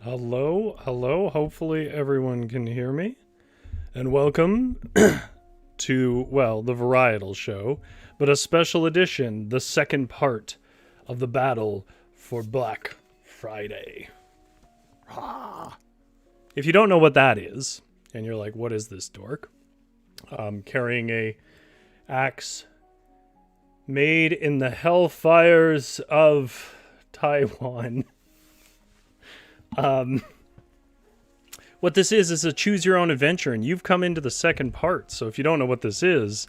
Hello, hello. Hopefully everyone can hear me. And welcome to, well, the Varietal show, but a special edition, the second part of the battle for Black Friday. If you don't know what that is, and you're like, what is this dork? Carrying a axe made in the hellfires of Taiwan. What this is a choose your own adventure, and you've come into the second part. So if you don't know what this is,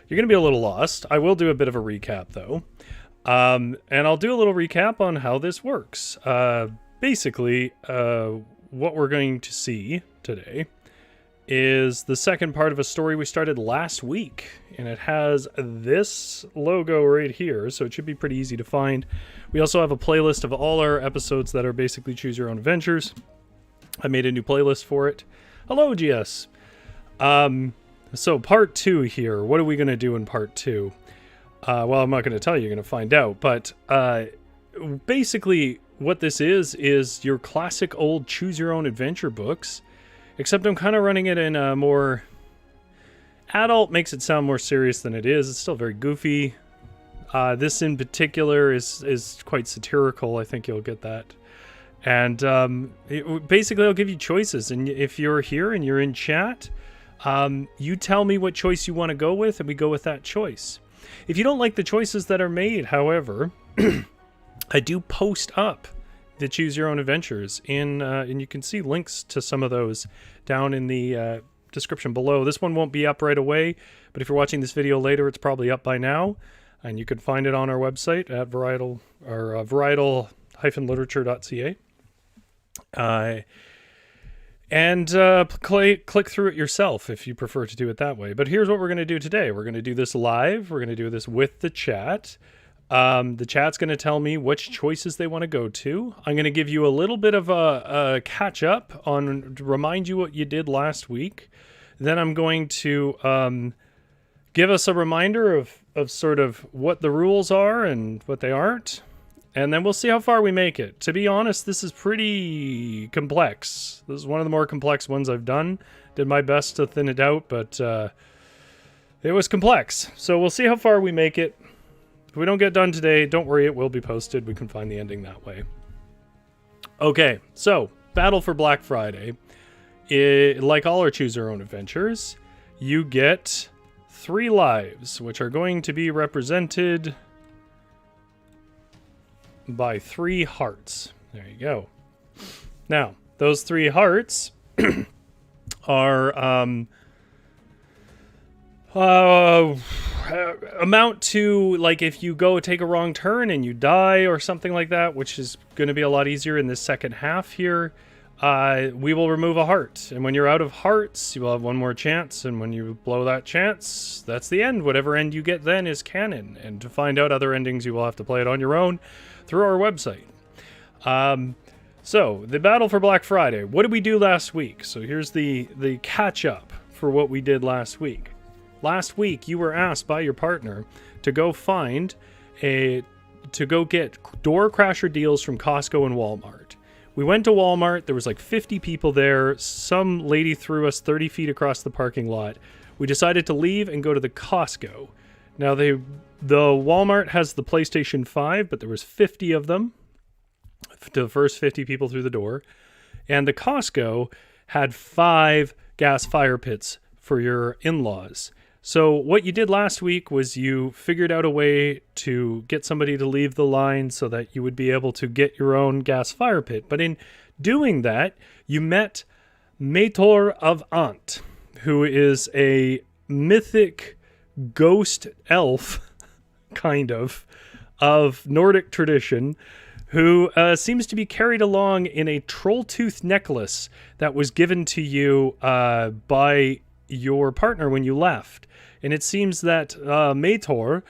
you're going to be a little lost. I will do a bit of a recap though. And I'll do a little recap on how this works. Basically, what we're going to see today is the second part of a story we started last week, and it has this logo right here, so it should be pretty easy to find. We also have a playlist of all our episodes that are basically choose your own adventures. I made a new playlist for it. Hello, GS. So part 2 here. What are we going to do in part 2? Well, I'm not going to tell you. You're going to find out. But basically what this is your classic old choose your own adventure books. Except I'm kind of running it in a more adult, makes it sound more serious than it is. It's still very goofy. This in particular is quite satirical. I think you'll get that. And basically I'll give you choices. And if you're here and you're in chat, you tell me what choice you want to go with, and we go with that choice. If you don't like the choices that are made, however, I do post up the choose your own adventures and you can see links to some of those down in the description below. This one won't be up right away, but if you're watching this video later, it's probably up by now, and you can find it on our website at varietal or varietal-literature.ca. Click through it yourself if you prefer to do it that way. But here's what we're going to do today. We're going to do this live. We're going to do this with the chat. The chat's going to tell me which choices they want to go to. I'm going to give you a little bit of a catch up on, to remind you what you did last week. Then I'm going to give us a reminder of sort of what the rules are and what they aren't. And then we'll see how far we make it. To be honest, this is pretty complex. This is one of the more complex ones I've done. Did my best to thin it out, but it was complex. So we'll see how far we make it. If we don't get done today, don't worry, it will be posted. We can find the ending that way. Okay, so Battle for Black Friday. Like all our choose your own adventures, you get 3 lives, which are going to be represented by 3 hearts. There you go. Now, those 3 hearts are amount to, like, if you go take a wrong turn and you die or something like that, which is going to be a lot easier in this second half here, we will remove a heart. And when you're out of hearts, you will have one more chance, and when you blow that chance, that's the end. Whatever end you get then is canon, and to find out other endings, you will have to play it on your own through our website. So, the Battle for Black Friday. What did we do last week? So here's the catch-up for what we did last week. Last week, you were asked by your partner to go get door crasher deals from Costco and Walmart. We went to Walmart. There was like 50 people there. Some lady threw us 30 feet across the parking lot. We decided to leave and go to the Costco. Now, the Walmart has the PlayStation 5, but there was 50 of them. The first 50 people through the door. And the Costco had 5 gas fire pits for your in-laws. So what you did last week was you figured out a way to get somebody to leave the line so that you would be able to get your own gas fire pit. But in doing that, you met Mator of Ant, who is a mythic ghost elf, kind of Nordic tradition, who seems to be carried along in a troll tooth necklace that was given to you by your partner when you left. And it seems that Mator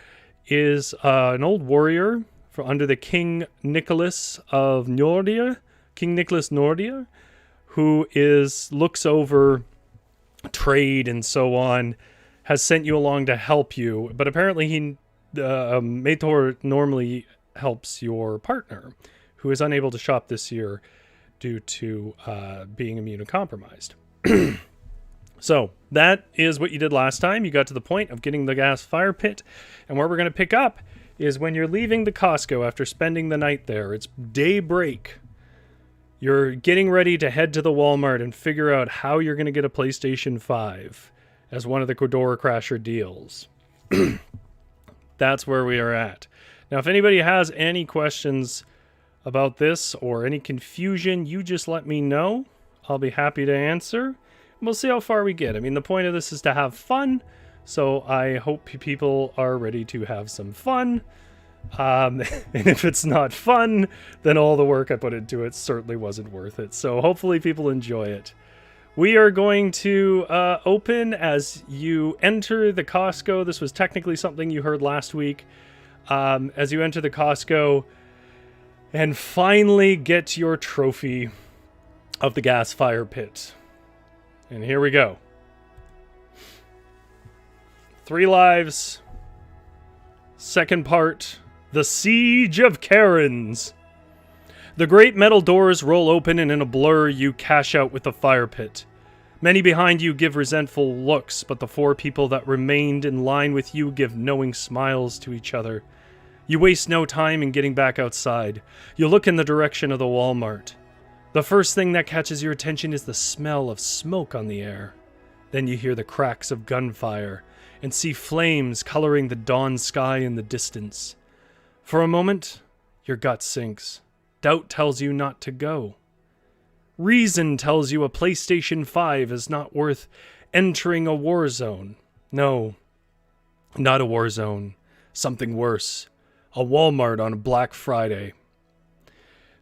is an old warrior under the King Nicholas of Nordia, King Nicholas Nordia, who looks over trade and so on, has sent you along to help you. But apparently Mator normally helps your partner, who is unable to shop this year due to being immunocompromised. So that is what you did last time. You got to the point of getting the gas fire pit. And where we're going to pick up is when you're leaving the Costco after spending the night there. It's daybreak. You're getting ready to head to the Walmart and figure out how you're going to get a PlayStation 5 as one of the Quadora Crasher deals. That's where we are at. Now, if anybody has any questions about this or any confusion, you just let me know. I'll be happy to answer. We'll see how far we get. I mean, the point of this is to have fun, so I hope people are ready to have some fun. And if it's not fun, then all the work I put into it certainly wasn't worth it. So hopefully people enjoy it. We are going to open as you enter the Costco. This was technically something you heard last week. As you enter the Costco and finally get your trophy of the gas fire pit. And here we go. 3 lives. Second part, The Siege of Karen's. The great metal doors roll open, and in a blur you cash out with the fire pit. Many behind you give resentful looks, but the 4 people that remained in line with you give knowing smiles to each other. You waste no time in getting back outside. You look in the direction of the Walmart. The first thing that catches your attention is the smell of smoke on the air. Then you hear the cracks of gunfire and see flames coloring the dawn sky in the distance. For a moment, your gut sinks. Doubt tells you not to go. Reason tells you a PlayStation 5 is not worth entering a war zone. No, not a war zone. Something worse. A Walmart on a Black Friday.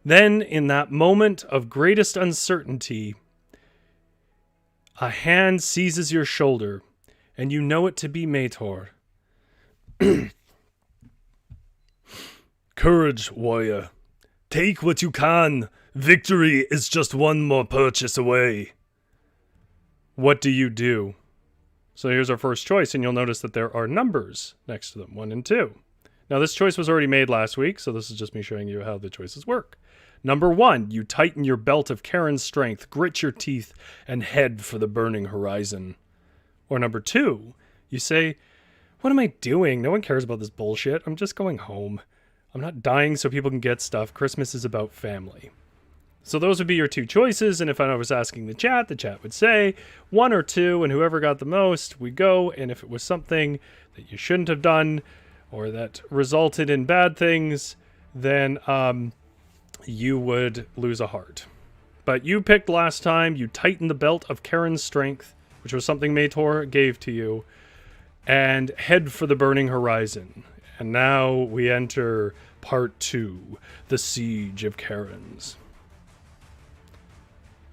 Then, in that moment of greatest uncertainty, a hand seizes your shoulder, and you know it to be Mator. Courage, warrior. Take what you can. Victory is just one more purchase away. What do you do? So here's our first choice, and you'll notice that there are numbers next to them, 1 and 2. Now, this choice was already made last week, so this is just me showing you how the choices work. Number 1, you tighten your belt of Karen's strength, grit your teeth, and head for the burning horizon. Or number 2, you say, what am I doing? No one cares about this bullshit. I'm just going home. I'm not dying so people can get stuff. Christmas is about family. So those would be your 2 choices, and if I was asking the chat would say 1 or 2, and whoever got the most, we go, and if it was something that you shouldn't have done, or that resulted in bad things, then you would lose a heart. But you picked last time, you tightened the belt of Karen's strength, which was something Mator gave to you, and head for the burning horizon. And now we enter part 2, The Siege of Karen's.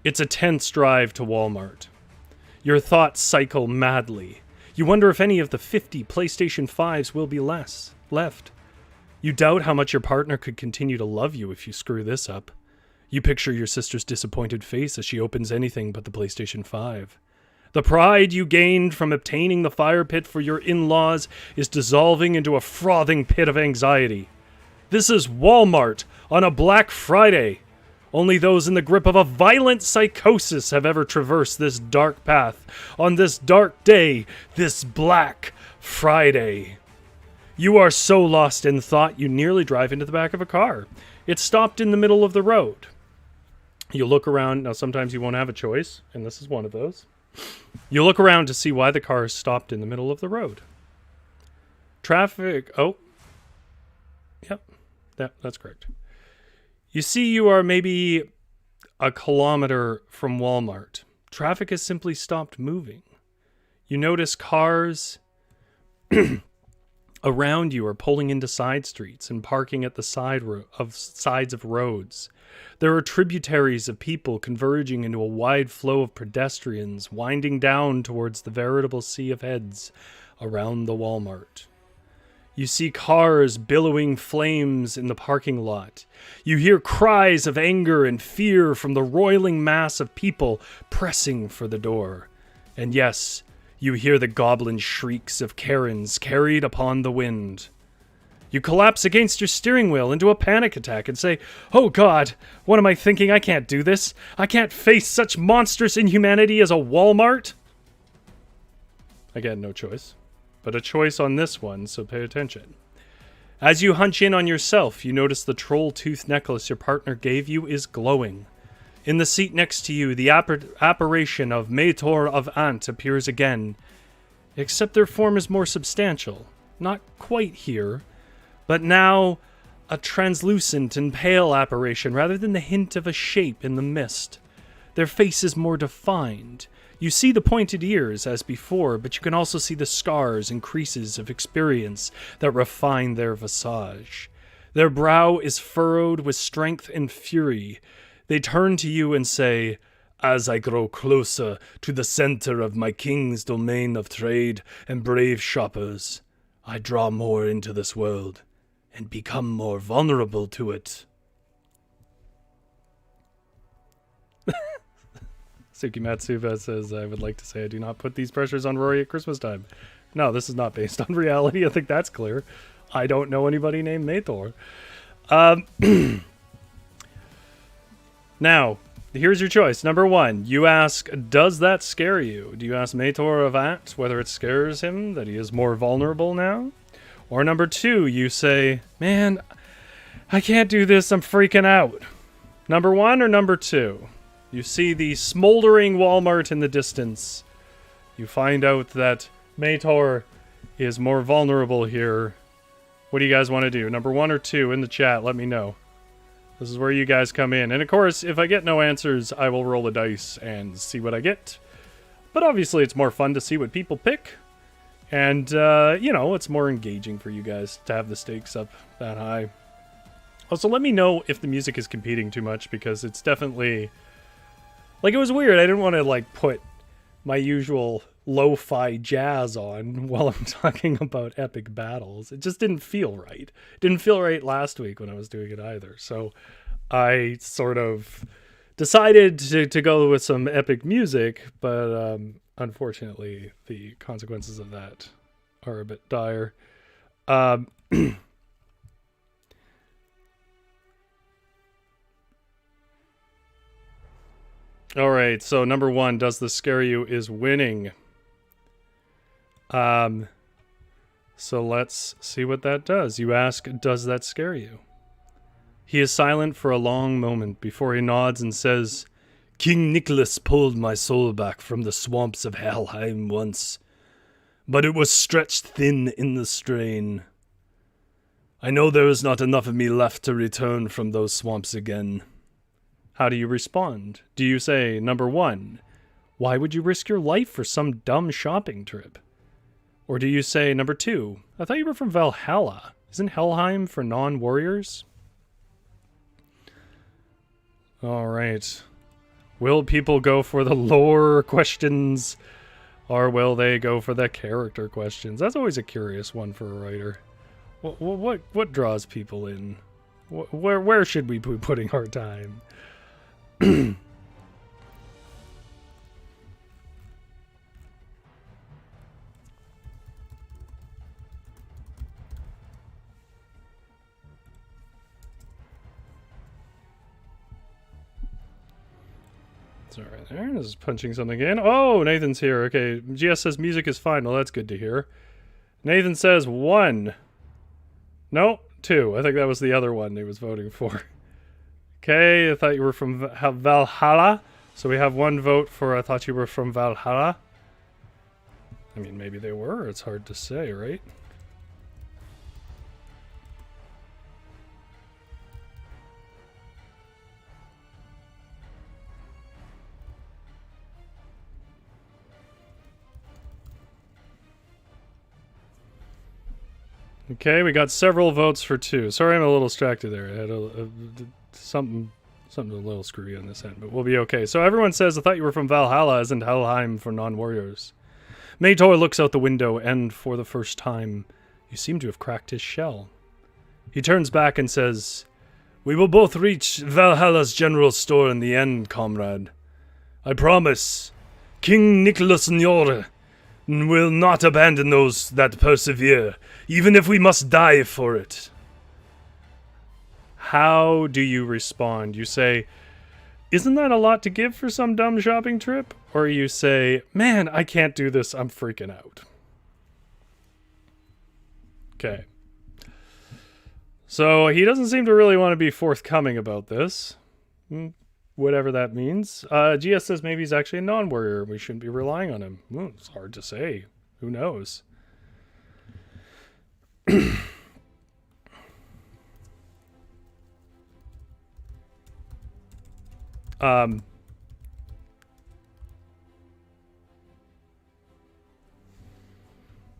It's a tense drive to Walmart. Your thoughts cycle madly. You wonder if any of the 50 PlayStation 5s will be left. You doubt how much your partner could continue to love you if you screw this up. You picture your sister's disappointed face as she opens anything but the PlayStation 5. The pride you gained from obtaining the fire pit for your in-laws is dissolving into a frothing pit of anxiety. This is Walmart on a Black Friday. Only those in the grip of a violent psychosis have ever traversed this dark path on this dark day, this Black Friday. You are so lost in thought you nearly drive into the back of a car. It's stopped in the middle of the road. You look around. Now, sometimes you won't have a choice, and this is one of those. You look around to see why the car is stopped in the middle of the road. Traffic. Oh. Yep. That's correct. You see you are maybe a kilometer from Walmart. Traffic has simply stopped moving. You notice cars around you are pulling into side streets and parking at the sides of roads. There are tributaries of people converging into a wide flow of pedestrians winding down towards the veritable sea of heads around the Walmart. You see cars billowing flames in the parking lot. You hear cries of anger and fear from the roiling mass of people pressing for the door. And yes, you hear the goblin shrieks of Karens carried upon the wind. You collapse against your steering wheel into a panic attack and say, "Oh God, what am I thinking? I can't do this. I can't face such monstrous inhumanity as a Walmart." Again, no choice, but a choice on this one, so pay attention. As you hunch in on yourself, you notice the troll tooth necklace your partner gave you is glowing. In the seat next to you, the apparition of Mator of Ant appears again, except their form is more substantial. Not quite here, but now a translucent and pale apparition rather than the hint of a shape in the mist. Their face is more defined. You see the pointed ears as before, but you can also see the scars and creases of experience that refine their visage. Their brow is furrowed with strength and fury. They turn to you and say, "As I grow closer to the center of my king's domain of trade and brave shoppers, I draw more into this world and become more vulnerable to it." Suki Matsuba says, "I would like to say I do not put these pressures on Rory at Christmas time." No, this is not based on reality. I think that's clear. I don't know anybody named Mator. Now, here's your choice. Number one, you ask, does that scare you? Do you ask Mator of Ant whether it scares him that he is more vulnerable now? Or number two, you say, "Man, I can't do this. I'm freaking out." Number one or number two? You see the smoldering Walmart in the distance. You find out that Mator is more vulnerable here. What do you guys want to do? Number one or two in the chat, let me know. This is where you guys come in. And of course, if I get no answers, I will roll the dice and see what I get. But obviously, it's more fun to see what people pick. And, you know, it's more engaging for you guys to have the stakes up that high. Also, let me know if the music is competing too much, because it's definitely... Like, it was weird. I didn't want to, like, put my usual lo-fi jazz on while I'm talking about epic battles. It just didn't feel right. It didn't feel right last week when I was doing it either. So I sort of decided to go with some epic music, but unfortunately the consequences of that are a bit dire. All right, so number one, does this scare you, is winning. So let's see what that does. You ask, does that scare you? He is silent for a long moment before he nods and says, "King Nicholas pulled my soul back from the swamps of Helheim once, but it was stretched thin in the strain. I know there is not enough of me left to return from those swamps again." How do you respond? Do you say, number one, why would you risk your life for some dumb shopping trip? Or do you say, number two, I thought you were from Valhalla. Isn't Helheim for non-warriors? All right. Will people go for the lore questions, or will they go for the character questions? That's always a curious one for a writer. What draws people in? Where should we be putting our time? It's all right there. This is punching something in. Oh, Nathan's here. Okay, GS says music is fine. Well, that's good to hear. Nathan says 1. No, 2. I think that was the other one he was voting for. Okay, I thought you were from Valhalla. So we have 1 vote for I thought you were from Valhalla. I mean, maybe they were. It's hard to say, right? Okay, we got several votes for 2. Sorry, I'm a little distracted there. I had something a little screwy on this end, but we'll be okay. So everyone says, I thought you were from Valhalla, isn't Helheim for non-warriors? Mator looks out the window, and for the first time, you seem to have cracked his shell. He turns back and says, "We will both reach Valhalla's general store in the end, comrade. I promise. King Nicholas Njord and will not abandon those that persevere, even if we must die for it. How do you respond? You say, isn't that a lot to give for some dumb shopping trip? Or you say, man, I can't do this, I'm freaking out. Okay. So he doesn't seem to really want to be forthcoming about this. Whatever that means. GS says maybe he's actually a non-warrior. We shouldn't be relying on him. It's hard to say. Who knows?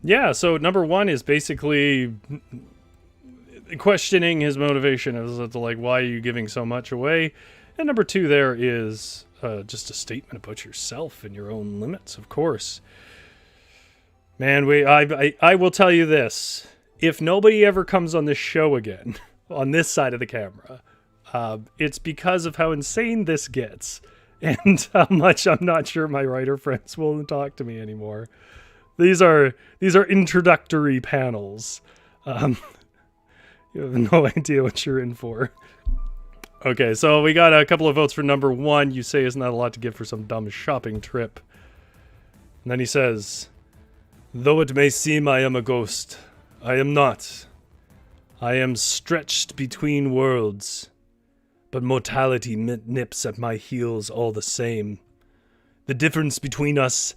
Yeah, so number one is basically questioning his motivation as to, like, why are you giving so much away? And number two there is just a statement about yourself and your own limits, of course. Man, I will tell you this. If nobody ever comes on this show again, on this side of the camera, it's because of how insane this gets. And how much I'm not sure my writer friends will talk to me anymore. These are introductory panels. You have no idea what you're in for. Okay, so we got a couple of votes for number one. You say, isn't that a lot to give for some dumb shopping trip? And then he says, though it may seem I am a ghost, I am not. I am stretched between worlds, but mortality nips at my heels all the same. The difference between us,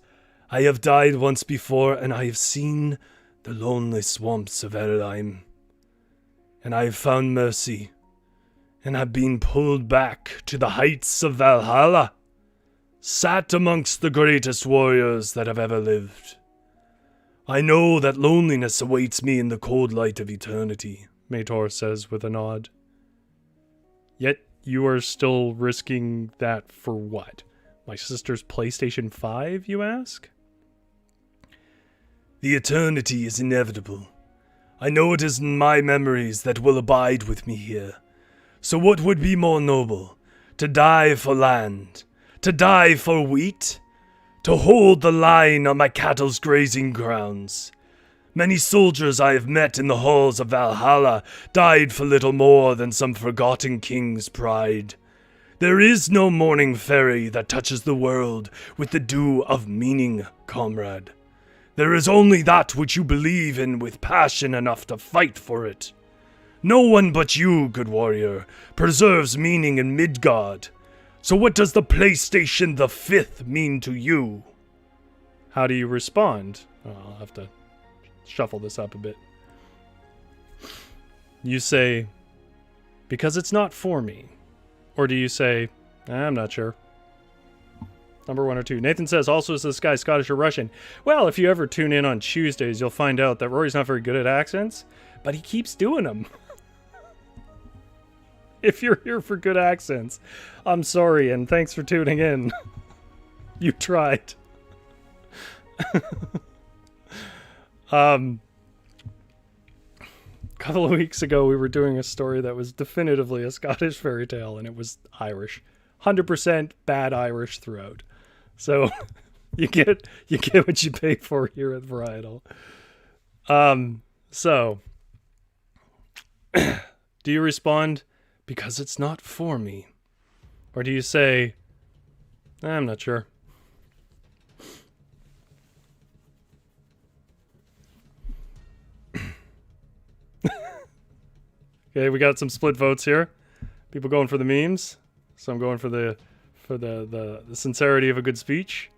I have died once before, and I have seen the lonely swamps of Erleim. And I have found mercy, and have been pulled back to the heights of Valhalla, sat amongst the greatest warriors that have ever lived. I know that loneliness awaits me in the cold light of eternity, Mator says with a nod. Yet you are still risking that for what? My sister's PlayStation 5, you ask? The eternity is inevitable. I know it is my memories that will abide with me here. So what would be more noble? To die for land? To die for wheat? To hold the line on my cattle's grazing grounds? Many soldiers I have met in the halls of Valhalla died for little more than some forgotten king's pride. There is no morning ferry that touches the world with the dew of meaning, comrade. There is only that which you believe in with passion enough to fight for it. No one but you, good warrior, preserves meaning in Midgard. So what does the PlayStation the 5th mean to you? How do you respond? I'll have to shuffle this up a bit. You say, because it's not for me. Or do you say, I'm not sure. Number one or two. Nathan says, also, is this guy Scottish or Russian? Well, if you ever tune in on Tuesdays, you'll find out that Rory's not very good at accents, but he keeps doing them. If you're here for good accents, I'm sorry, and thanks for tuning in. You tried. A couple of weeks ago, we were doing a story that was definitively a Scottish fairy tale, and it was Irish. 100% bad Irish throughout. So you get what you pay for here at Varietal. So do you respond, because it's not for me? Or do you say, I'm not sure. Okay, we got some split votes here. People going for the memes. So I'm going for the sincerity of a good speech.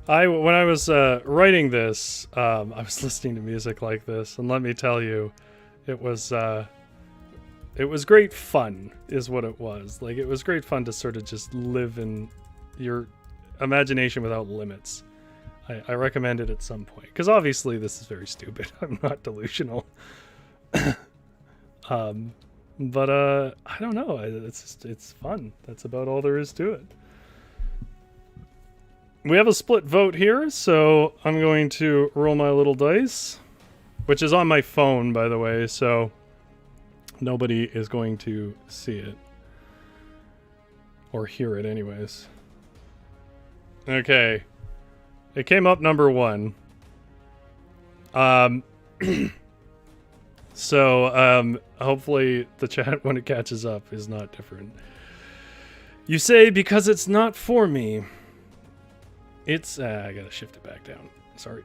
When I was writing this, I was listening to music like this, and let me tell you, it was great fun, is what it was. Like, it was great fun to sort of just live in your imagination without limits. I recommend it at some point, because obviously this is very stupid. I'm not delusional. But I don't know. It's fun. That's about all there is to it. We have a split vote here, so I'm going to roll my little dice. which is on my phone, by the way, so nobody is going to see it. Or hear it, anyways. Okay. It came up number 1. So, hopefully the chat, when it catches up, is not different. You say, because it's not for me. It's, I gotta shift it back down. Sorry.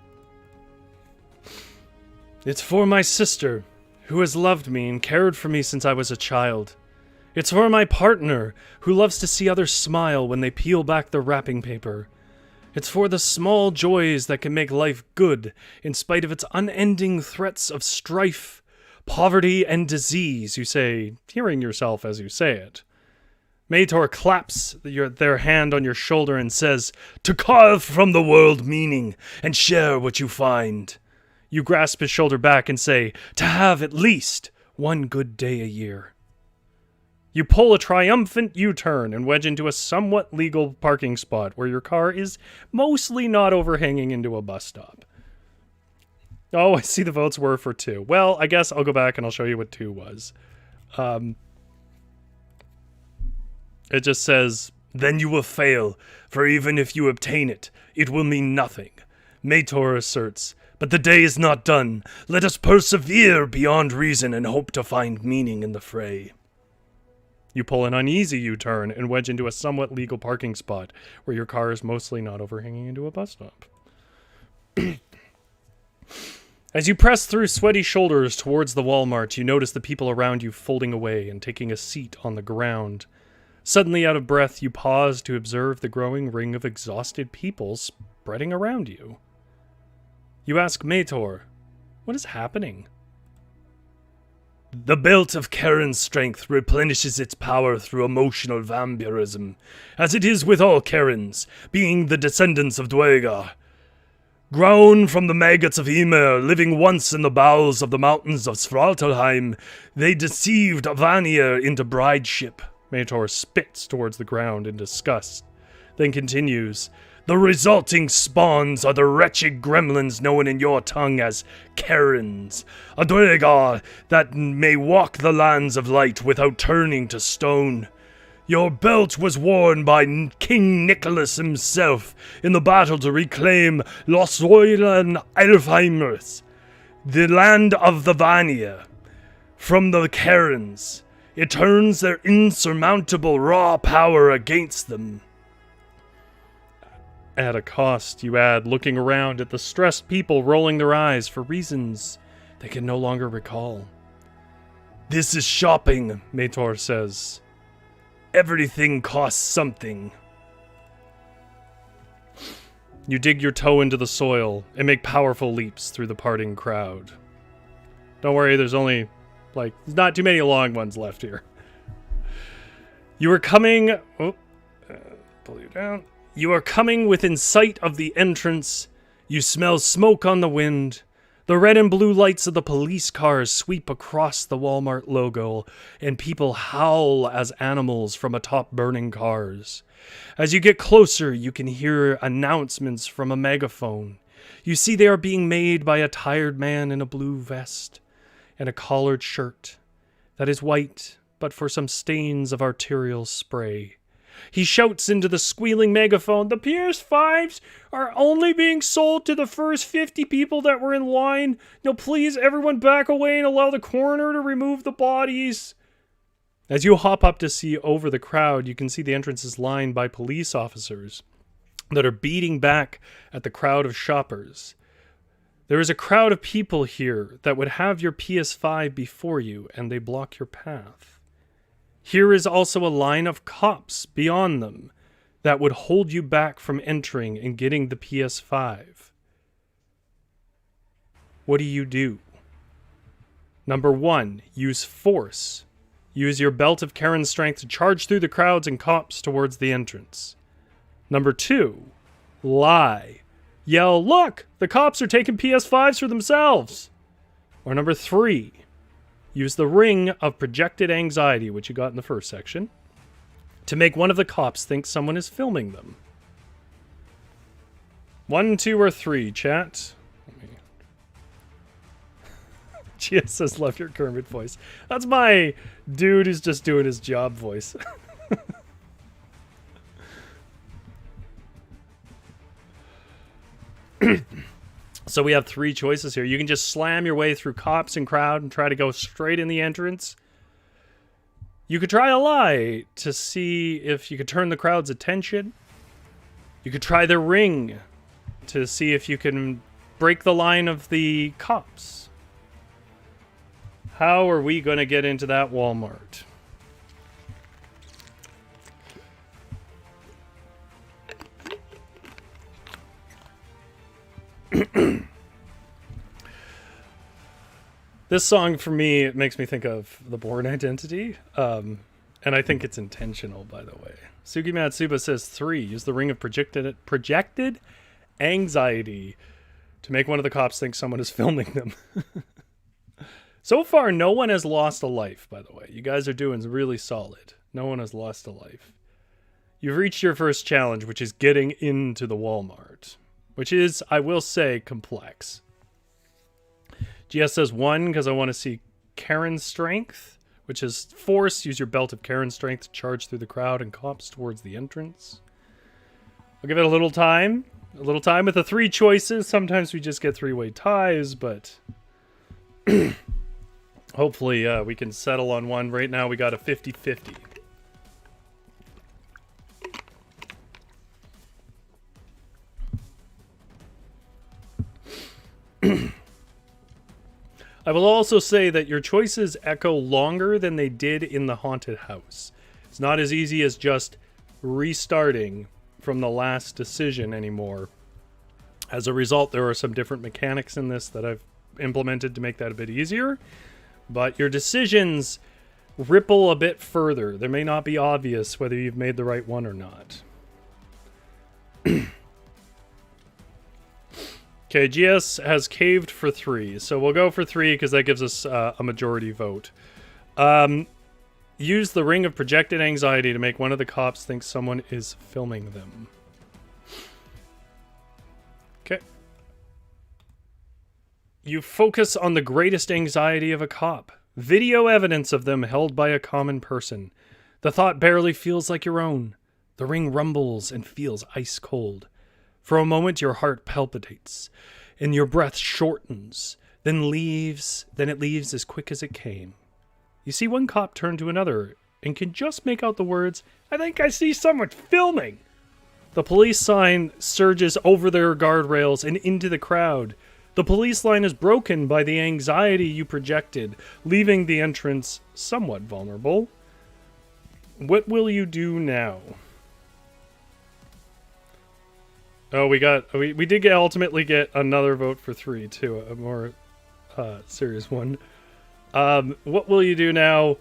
It's for my sister, who has loved me and cared for me since I was a child. It's for my partner, who loves to see others smile when they peel back the wrapping paper. It's for the small joys that can make life good, in spite of its unending threats of strife, poverty, and disease, you say, hearing yourself as you say it. Mator claps their hand on your shoulder and says, to carve from the world meaning, and share what you find. You grasp his shoulder back and say, to have at least one good day a year. You pull a triumphant U-turn and wedge into a somewhat legal parking spot where your car is mostly not overhanging into a bus stop. Oh, I see the votes were for 2. Well, I guess I'll go back and I'll show you what 2 was. It just says, then you will fail, for even if you obtain it, it will mean nothing. Mator asserts, but the day is not done. Let us persevere beyond reason and hope to find meaning in the fray. You pull an uneasy U-turn and wedge into a somewhat legal parking spot where your car is mostly not overhanging into a bus stop. As you press through sweaty shoulders towards the Walmart, you notice the people around you folding away and taking a seat on the ground. Suddenly out of breath, you pause to observe the growing ring of exhausted people spreading around you. You ask Mator, what is happening? The belt of Karen's strength replenishes its power through emotional vampirism, as it is with all Karens, being the descendants of Dwegar. Grown from the maggots of Ymir, living once in the bowels of the mountains of Svartalheim, they deceived Vanir into brideship. Mator spits towards the ground in disgust, then continues, the resulting spawns are the wretched gremlins known in your tongue as Karens, a Dwegar that may walk the lands of light without turning to stone. Your belt was worn by King Nicholas himself in the battle to reclaim Losroilan Elfheimers, the land of the Vanir, from the Karens. It turns their insurmountable raw power against them. At a cost, you add, looking around at the stressed people rolling their eyes for reasons they can no longer recall. This is shopping, Mator says. Everything costs something. You dig your toe into the soil and make powerful leaps through the parting crowd. Don't worry, there's only, not too many long ones left here. You are coming... pull you down. You are coming within sight of the entrance. You smell smoke on the wind. The red and blue lights of the police cars sweep across the Walmart logo, and people howl as animals from atop burning cars. As you get closer, you can hear announcements from a megaphone. You see they are being made by a tired man in a blue vest and a collared shirt that is white, but for some stains of arterial spray. He shouts into the squealing megaphone, the PS5s are only being sold to the first 50 people that were in line. Now please everyone back away and allow the coroner to remove the bodies. As you hop up to see over the crowd, you can see the entrance is lined by police officers that are beating back at the crowd of shoppers. There is a crowd of people here that would have your PS5 before you, and they block your path. Here is also a line of cops beyond them that would hold you back from entering and getting the PS5. What do? Number 1, use force. Use your belt of Karen's strength to charge through the crowds and cops towards the entrance. Number 2, lie. Yell, look, the cops are taking PS5s for themselves. Or number 3, use the ring of projected anxiety, which you got in the first section, to make one of the cops think someone is filming them. 1, 2, or 3, chat. Gia says, love your Kermit voice. That's my dude who's just doing his job voice. So we have 3 choices here. You can just slam your way through cops and crowd and try to go straight in the entrance. You could try a lie to see if you could turn the crowd's attention. You could try the ring to see if you can break the line of the cops. How are we going to get into that Walmart? This song, for me, it makes me think of The Bourne Identity. And I think it's intentional, by the way. Sugi Matsuba says 3. Use the ring of projected anxiety to make one of the cops think someone is filming them. So far, no one has lost a life, by the way. You guys are doing really solid. No one has lost a life. You've reached your first challenge, which is getting into the Walmart. Which is, I will say, complex. GS says 1 because I want to see Karen's strength, which is force. Use your belt of Karen's strength to charge through the crowd and cops towards the entrance. I'll give it a little time. A little time with the 3 choices. Sometimes we just get 3-way ties, but hopefully we can settle on one. Right now we got a 50-50. I will also say that your choices echo longer than they did in the haunted house. It's not as easy as just restarting from the last decision anymore. As a result, there are some different mechanics in this that I've implemented to make that a bit easier. But your decisions ripple a bit further. They may not be obvious whether you've made the right one or not. Okay, GS has caved for 3, so we'll go for 3 because that gives us a majority vote. Use the ring of projected anxiety to make one of the cops think someone is filming them. Okay. You focus on the greatest anxiety of a cop. Video evidence of them held by a common person. The thought barely feels like your own. The ring rumbles and feels ice cold. For a moment, your heart palpitates, and your breath shortens, then it leaves as quick as it came. You see one cop turn to another, and can just make out the words, "I think I see someone filming." The police sign surges over their guardrails and into the crowd. The police line is broken by the anxiety you projected, leaving the entrance somewhat vulnerable. What will you do now? Oh, we did ultimately get another vote for 3 too, a more serious one. What will you do now?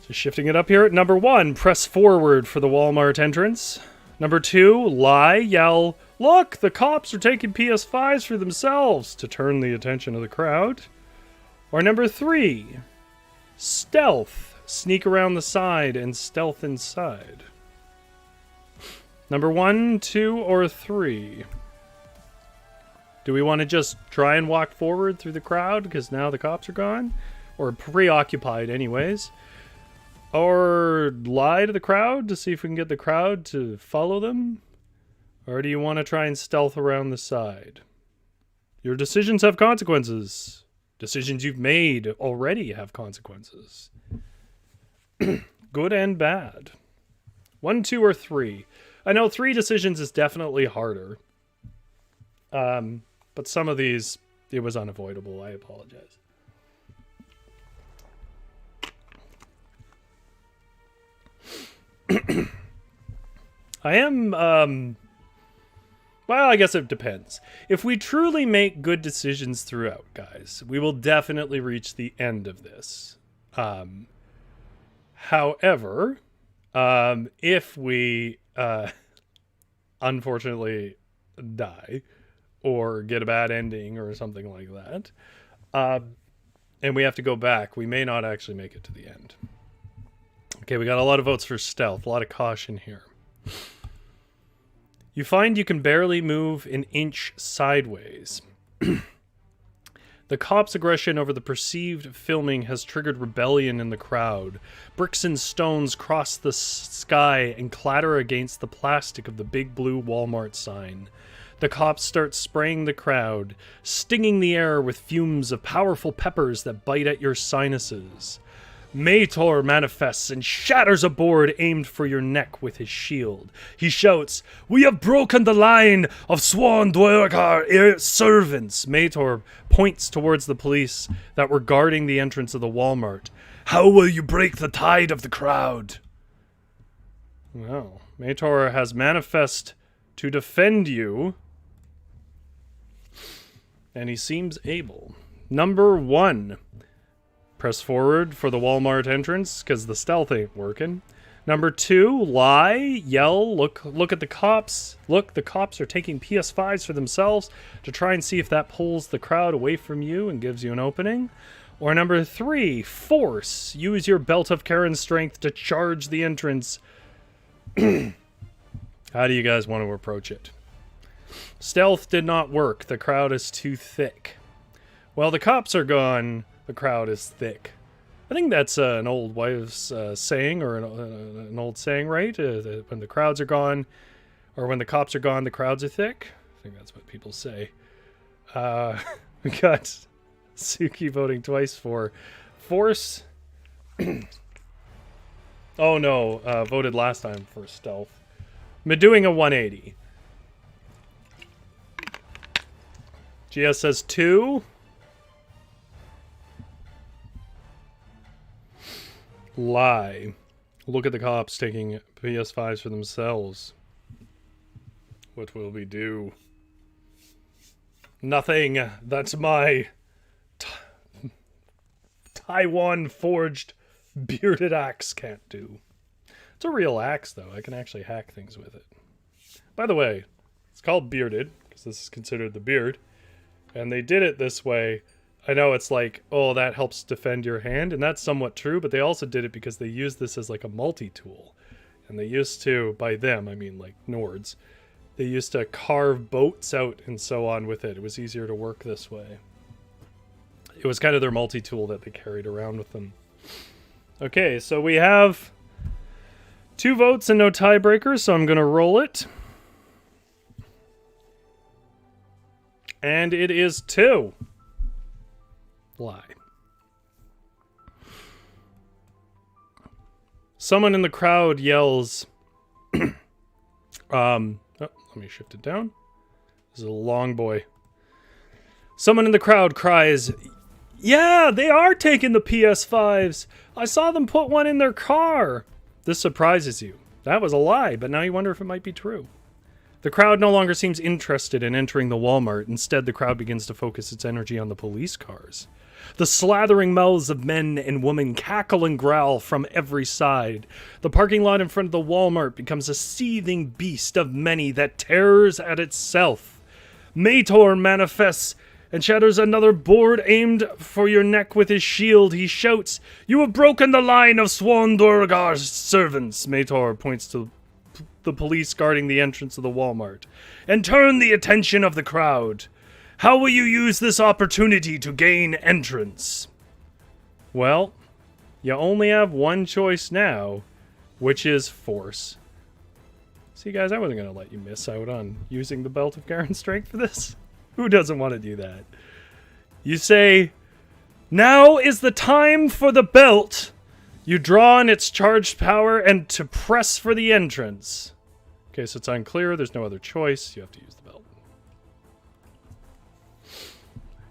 Just shifting it up here. At number 1, press forward for the Walmart entrance. Number 2, lie, yell, "Look, the cops are taking PS5s for themselves," to turn the attention of the crowd. Or number 3, stealth, sneak around the side and stealth inside. Number 1, 2, or 3? Do we want to just try and walk forward through the crowd because now the cops are gone? Or preoccupied anyways? Or lie to the crowd to see if we can get the crowd to follow them? Or do you want to try and stealth around the side? Your decisions have consequences. Decisions you've made already have consequences. Good and bad. 1, 2, or 3? I know 3 decisions is definitely harder. But some of these, it was unavoidable. I apologize. I am, well, I guess it depends. If we truly make good decisions throughout, guys, we will definitely reach the end of this. However, if we unfortunately die or get a bad ending or something like that, and we have to go back, we may not actually make it to the end. Okay, we got a lot of votes for stealth, a lot of caution here. You find you can barely move an inch sideways. The cops' aggression over the perceived filming has triggered rebellion in the crowd. Bricks and stones cross the sky and clatter against the plastic of the big blue Walmart sign. The cops start spraying the crowd, stinging the air with fumes of powerful peppers that bite at your sinuses. Mator manifests and shatters a board aimed for your neck with his shield. He shouts, "We have broken the line of Swan Dwarkar servants." Mator points towards the police that were guarding the entrance of the Walmart. "How will you break the tide of the crowd?" Well, Mator has manifest to defend you, and he seems able. Number 1. Press forward for the Walmart entrance, because the stealth ain't working. Number 2, lie, yell, look at the cops. Look, the cops are taking PS5s for themselves to try and see if that pulls the crowd away from you and gives you an opening. Or number 3, force. Use your belt of Karen's strength to charge the entrance. How do you guys want to approach it? Stealth did not work. The crowd is too thick. Well, the cops are gone. The crowd is thick. I think that's an old wives' saying, or an old saying, right? When the crowds are gone, or when the cops are gone, the crowds are thick. I think that's what people say. We got Suki voting twice for force. Oh no, voted last time for stealth. I'm doing a 180. GS says 2. Lie. Look at the cops taking PS5s for themselves. What will we do? Nothing. That's my Taiwan forged bearded axe can't do. It's a real axe, though. I can actually hack things with it. By the way, it's called bearded, because this is considered the beard. And they did it this way. I know it's like, oh, that helps defend your hand, and that's somewhat true, but they also did it because they used this as like a multi-tool. And they used to, by them, I mean like Nords, they used to carve boats out and so on with it. It was easier to work this way. It was kind of their multi-tool that they carried around with them. Okay, so we have 2 votes and no tiebreakers, so I'm going to roll it. And it is 2. Lie. Someone in the crowd yells, let me shift it down. This is a long boy. Someone in the crowd cries, "Yeah, they are taking the PS5s. I saw them put one in their car." This surprises you. That was a lie, but now you wonder if it might be true. The crowd no longer seems interested in entering the Walmart. Instead, the crowd begins to focus its energy on the police cars. The slathering mouths of men and women cackle and growl from every side. The parking lot in front of the Walmart becomes a seething beast of many that tears at itself. Mator manifests and shatters another board aimed for your neck with his shield. He shouts, "You have broken the line of Swan Dorgar's servants." Mator points to the police guarding the entrance of the Walmart. "And turn the attention of the crowd. How will you use this opportunity to gain entrance?" Well, you only have one choice now, which is force. See, guys, I wasn't going to let you miss out on using the Belt of Karen's strength for this. Who doesn't want to do that? You say, "Now is the time for the belt." You draw on its charged power and to press for the entrance. Okay, so it's unclear. There's no other choice. You have to use the belt.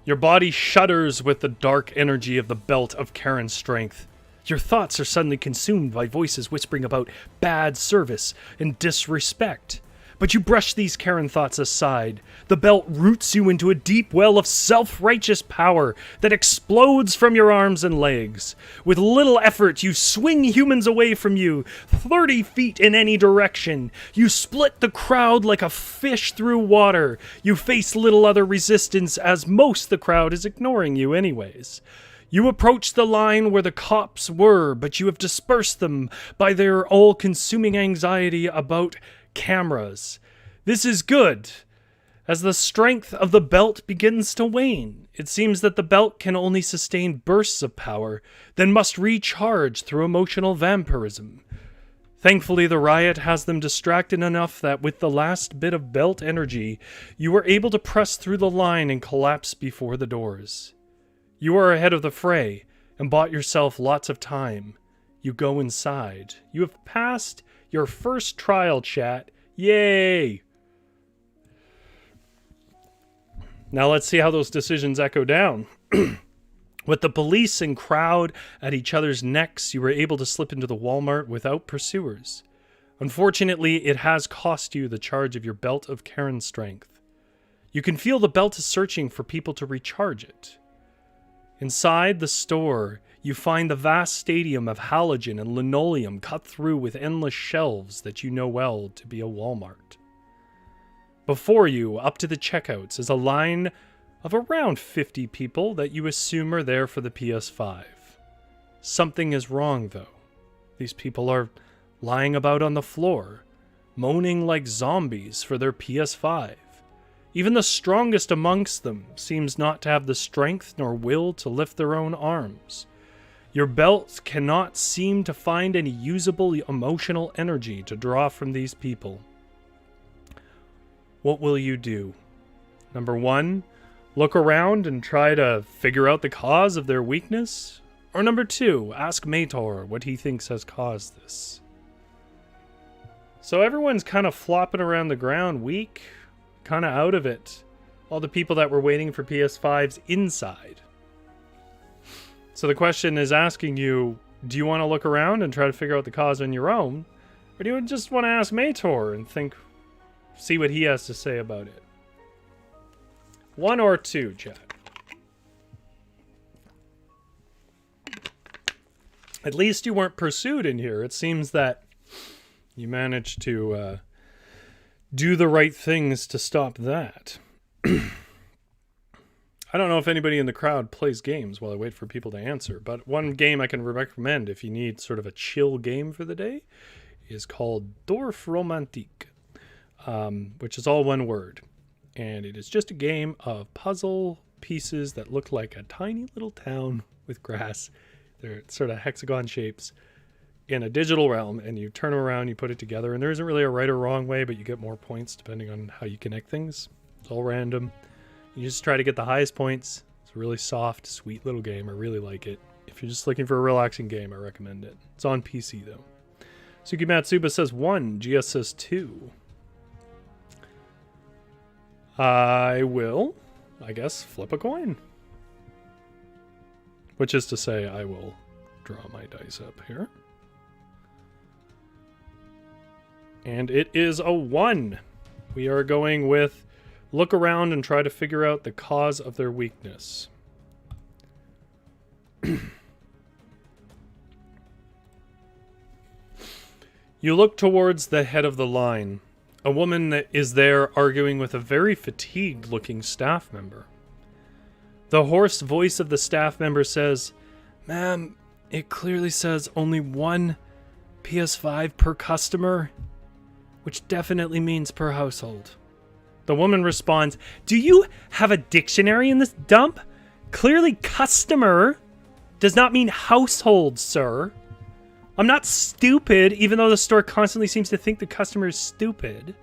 Your body shudders with the dark energy of the Belt of Karen's strength. Your thoughts are suddenly consumed by voices whispering about bad service and disrespect. But you brush these Karen thoughts aside. The belt roots you into a deep well of self-righteous power that explodes from your arms and legs. With little effort, you swing humans away from you, 30 feet in any direction. You split the crowd like a fish through water. You face little other resistance, as most the crowd is ignoring you anyways. You approach the line where the cops were, but you have dispersed them by their all-consuming anxiety about cameras. This is good, As the strength of the belt begins to wane, it seems that the belt can only sustain bursts of power, then must recharge through emotional vampirism. Thankfully, the riot has them distracted enough that with the last bit of belt energy, you are able to press through the line and collapse before the doors. You are ahead of the fray and bought yourself lots of time. You go inside. You have passed your first trial chat. Yay! Now let's see how those decisions echo down. With the police and crowd at each other's necks, you were able to slip into the Walmart without pursuers. Unfortunately, it has cost you the charge of your belt of Karen strength. You can feel the belt is searching for people to recharge it. Inside the store, you find the vast stadium of halogen and linoleum cut through with endless shelves that you know well to be a Walmart. Before you, up to the checkouts, is a line of around 50 people that you assume are there for the PS5. Something is wrong, though. These people are lying about on the floor, moaning like zombies for their PS5. Even the strongest amongst them seems not to have the strength nor will to lift their own arms. Your belt cannot seem to find any usable emotional energy to draw from these people. What will you do? Number 1, look around and try to figure out the cause of their weakness? Or number 2, ask Mator what he thinks has caused this. So everyone's kind of flopping around the ground, weak, kind of out of it. All the people that were waiting for PS5s inside. So the question is asking you, do you want to look around and try to figure out the cause on your own? Or do you just want to ask Mator and see what he has to say about it? 1 or 2, chat. At least you weren't pursued in here. It seems that you managed to do the right things to stop that. I don't know if anybody in the crowd plays games while I wait for people to answer, but one game I can recommend if you need sort of a chill game for the day is called Dorf Romantik, which is all one word. And it is just a game of puzzle pieces that look like a tiny little town with grass. They're sort of hexagon shapes in a digital realm, and you turn them around, you put it together, and there isn't really a right or wrong way, but you get more points depending on how you connect things. It's all random. You just try to get the highest points. It's a really soft, sweet little game. I really like it. If you're just looking for a relaxing game, I recommend it. It's on PC, though. Suki Matsuba says 1. GS says 2. I will, I guess, flip a coin. Which is to say, I will draw my dice up here. And it is a 1. We are going with look around and try to figure out the cause of their weakness. You look towards the head of the line. A woman that is there arguing with a very fatigued-looking staff member. The hoarse voice of the staff member says, "Ma'am, it clearly says only 1 PS5 per customer, which definitely means per household." The woman responds, "Do you have a dictionary in this dump? Clearly customer does not mean household, sir. I'm not stupid, even though the store constantly seems to think the customer is stupid.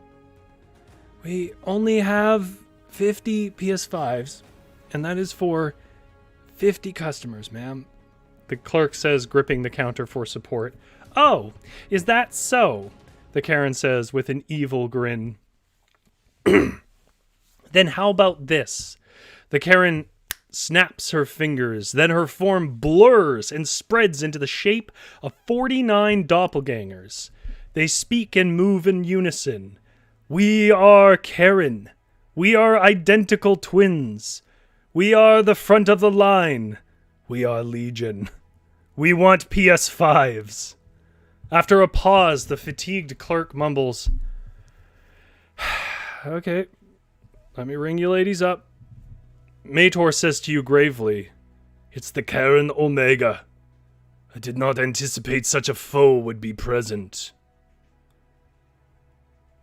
We only have 50 PS5s, and that is for 50 customers, ma'am." The clerk says, gripping the counter for support. "Oh, is that so?" the Karen says with an evil grin. "Then how about this?" The Karen snaps her fingers, then her form blurs and spreads into the shape of 49 doppelgangers. They speak and move in unison. "We are Karen. We are identical twins. We are the front of the line. We are Legion. We want PS5s." After a pause, the fatigued clerk mumbles, "Okay, let me ring you ladies up." Mator says to you gravely, "It's the Karen Omega. I did not anticipate such a foe would be present."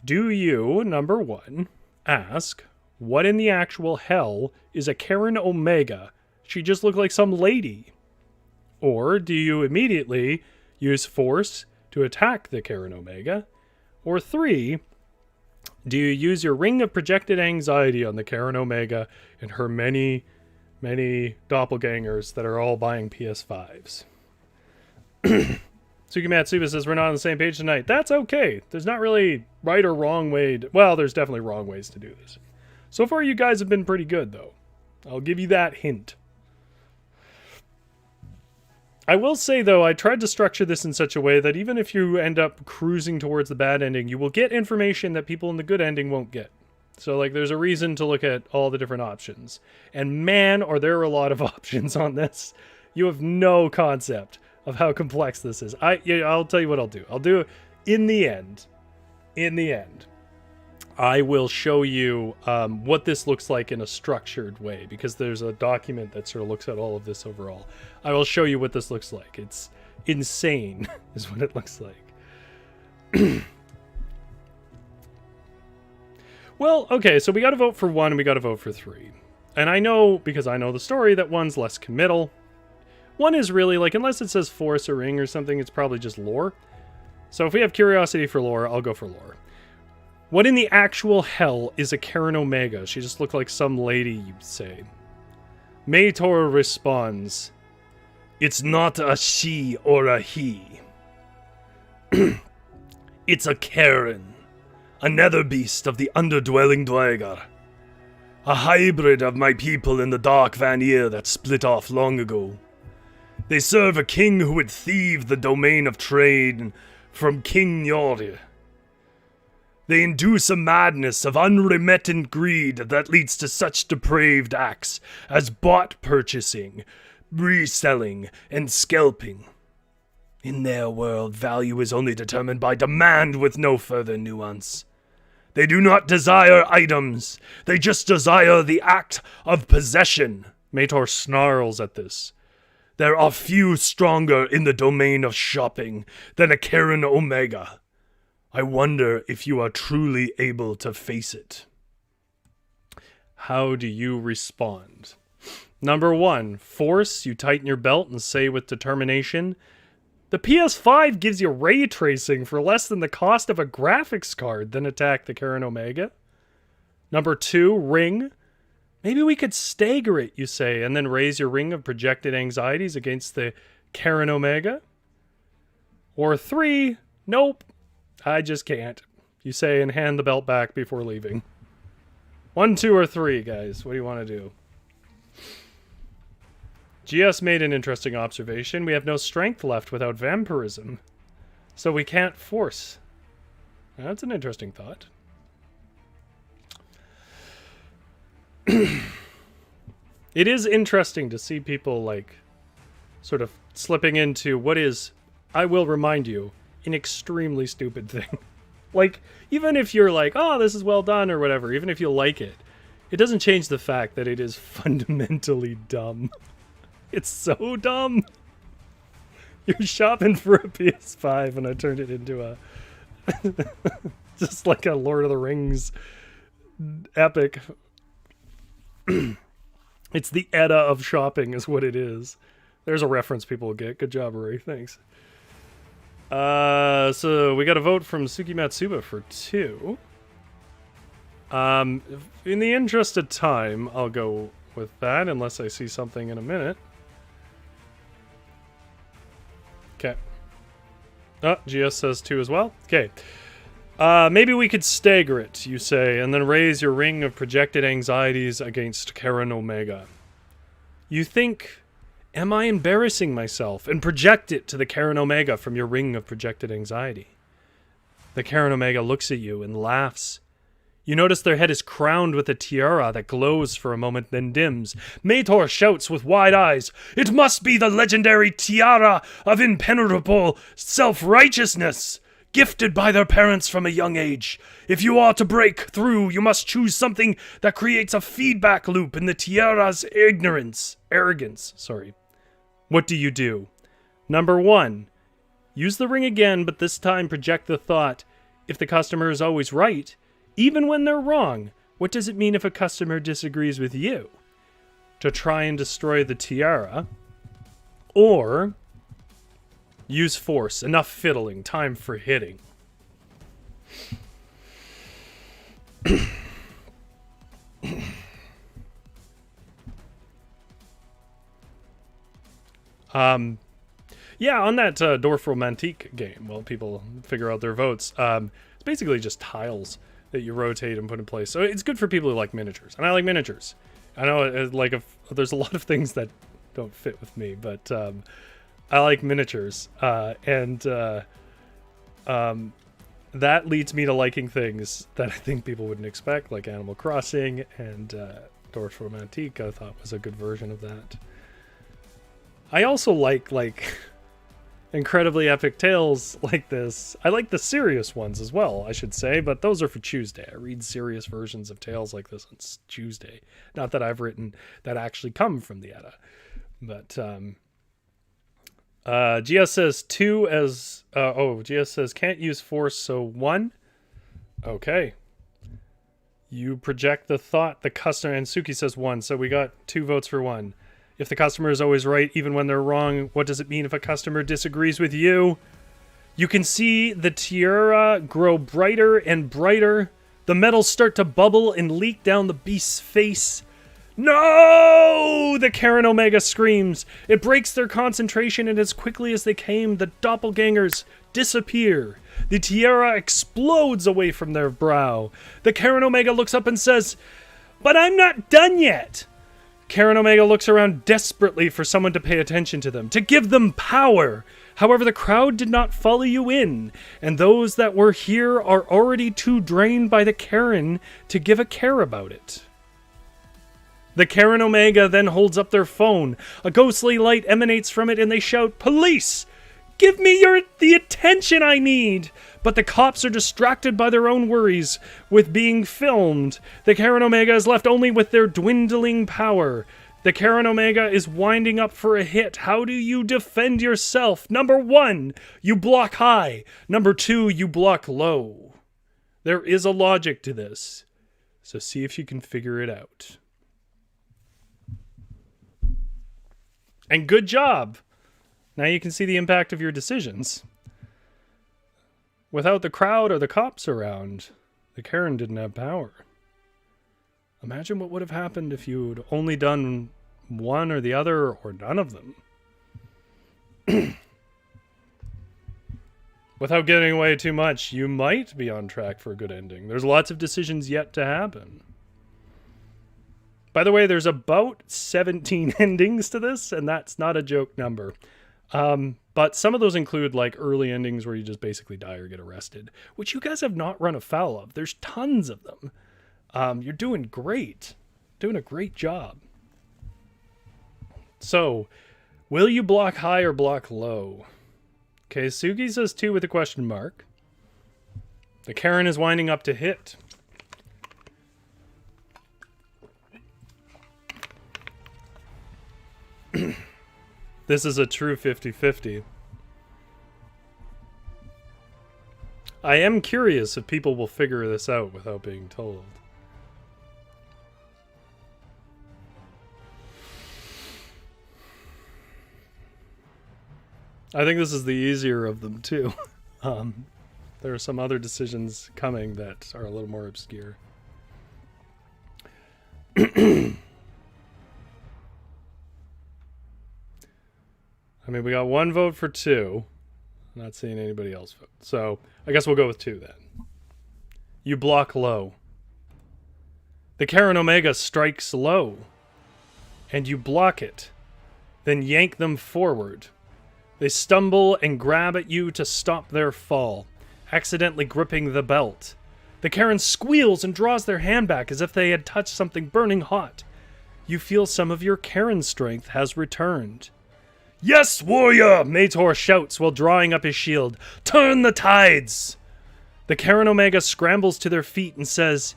Do you, number 1, ask what in the actual hell is a Karen Omega? She just looked like some lady. Or do you immediately use force to attack the Karen Omega? Or 3, do you use your ring of projected anxiety on the Karen Omega and her many, many doppelgangers that are all buying PS5s? Suki Matsuba says we're not on the same page tonight. That's okay. There's not really right or wrong way to... Well, there's definitely wrong ways to do this. So far, you guys have been pretty good, though. I'll give you that hint. I will say, though, I tried to structure this in such a way that even if you end up cruising towards the bad ending, you will get information that people in the good ending won't get. So, like, there's a reason to look at all the different options. And man, are there a lot of options on this. You have no concept of how complex this is. I'll tell you what I'll do. I'll do in the end, I will show you what this looks like in a structured way, because there's a document that sort of looks at all of this overall. I will show you what this looks like. It's insane is what it looks like. Well, okay, so we got to vote for 1 and we got to vote for 3. And I know, because I know the story, that 1's less committal. 1 is really, like, unless it says force or ring or something, it's probably just lore. So if we have curiosity for lore, I'll go for lore. What in the actual hell is a Karen Omega? She just looked like some lady, you'd say. Mator responds, it's not a she or a he. It's a Karen, a nether beast of the underdwelling Dwegar. A hybrid of my people in the Dark Vanir that split off long ago. They serve a king who would thieve the domain of trade from King Njord. They induce a madness of unremittent greed that leads to such depraved acts as bot purchasing, reselling, and scalping. In their world, value is only determined by demand with no further nuance. They do not desire items, they just desire the act of possession. Mator snarls at this. There are few stronger in the domain of shopping than a Karen Omega. I wonder if you are truly able to face it. How do you respond? Number 1, force. You tighten your belt and say with determination, the PS5 gives you ray tracing for less than the cost of a graphics card, then attack the Karen Omega. Number 2, ring. Maybe we could stagger it, you say, and then raise your ring of projected anxieties against the Karen Omega. Or 3, nope, I just can't, you say, and hand the belt back before leaving. 1, 2, or 3, guys. What do you want to do? GS made an interesting observation. We have no strength left without vampirism, so we can't force. That's an interesting thought. It is interesting to see people, like, sort of slipping into what is, I will remind you, an extremely stupid thing. Like, even if you're like, oh, this is well done or whatever, even if you like it, it doesn't change the fact that it is fundamentally dumb. It's so dumb. You're shopping for a PS5 and I turned it into a just like a Lord of the Rings epic. It's the Edda of shopping is what it is. There's a reference people will get. Good job, Rory. Thanks. So we got a vote from Suki Matsuba for 2. In the interest of time, I'll go with that unless I see something in a minute. Okay. Oh, GS says 2 as well. Okay. Maybe we could stagger it, you say, and then raise your ring of projected anxieties against Karen Omega. You think, am I embarrassing myself? And project it to the Karen Omega from your ring of projected anxiety. The Karen Omega looks at you and laughs. You notice their head is crowned with a tiara that glows for a moment, then dims. Mator shouts with wide eyes, "It must be the legendary tiara of impenetrable self-righteousness, gifted by their parents from a young age. If you are to break through, you must choose something that creates a feedback loop in the tiara's arrogance. What do you do? Number 1, use the ring again, but this time project the thought, if the customer is always right, even when they're wrong, What does it mean if a customer disagrees with you? To try and destroy the tiara, or use force. Enough fiddling. Time for hitting. Yeah, on that Dorf Romantique game, while people figure out their votes, it's basically just tiles that you rotate and put in place. So it's good for people who like miniatures, and I like miniatures. I know, there's a lot of things that don't fit with me, but I like miniatures, and that leads me to liking things that I think people wouldn't expect, like Animal Crossing and Dorf Romantique. I thought was a good version of that. I also like incredibly epic tales like this. I like the serious ones as well, I should say, but those are for Tuesday. I read serious versions of tales like this on Tuesday. Not that I've written that actually come from the Edda. But GS says 2 as GS says can't use force, so 1. Okay. You project the thought the customer, and Suki says 1, so we got 2 votes for 1. If the customer is always right, even when they're wrong, what does it mean if a customer disagrees with you? You can see the tiara grow brighter and brighter. The metals start to bubble and leak down the beast's face. No! The Karen Omega screams. It breaks their concentration, and as quickly as they came, the doppelgangers disappear. The tiara explodes away from their brow. The Karen Omega looks up and says, "But I'm not done yet." Karen Omega looks around desperately for someone to pay attention to them, to give them power. However, the crowd did not follow you in, and those that were here are already too drained by the Karen to give a care about it. The Karen Omega then holds up their phone. A ghostly light emanates from it, and they shout, "Police! Give me the attention I need!" But the cops are distracted by their own worries with being filmed. The Karen Omega is left only with their dwindling power. The Karen Omega is winding up for a hit. How do you defend yourself? Number 1, you block high. Number 2, you block low. There is a logic to this, so see if you can figure it out. And good job! Now you can see the impact of your decisions. Without the crowd or the cops around, the Karen didn't have power. Imagine what would have happened if you'd only done one or the other, or none of them. Without getting away too much, you might be on track for a good ending. There's lots of decisions yet to happen. By the way, there's about 17 endings to this, and that's not a joke number. But some of those include like early endings where you just basically die or get arrested, which you guys have not run afoul of. There's tons of them. You're doing great. Doing a great job. So, will you block high or block low? Okay, Sugi says 2 with a question mark. The Karen is winding up to hit. This is a true 50-50. I am curious if people will figure this out without being told. I think this is the easier of them too. There are some other decisions coming that are a little more obscure. I mean, we got 1 vote for 2. I'm not seeing anybody else vote. So, I guess we'll go with 2 then. You block low. The Karen Omega strikes low. And you block it. Then yank them forward. They stumble and grab at you to stop their fall, accidentally gripping the belt. The Karen squeals and draws their hand back as if they had touched something burning hot. You feel some of your Karen strength has returned. "Yes, warrior!" Mator shouts while drawing up his shield. "Turn the tides!" The Karen Omega scrambles to their feet and says,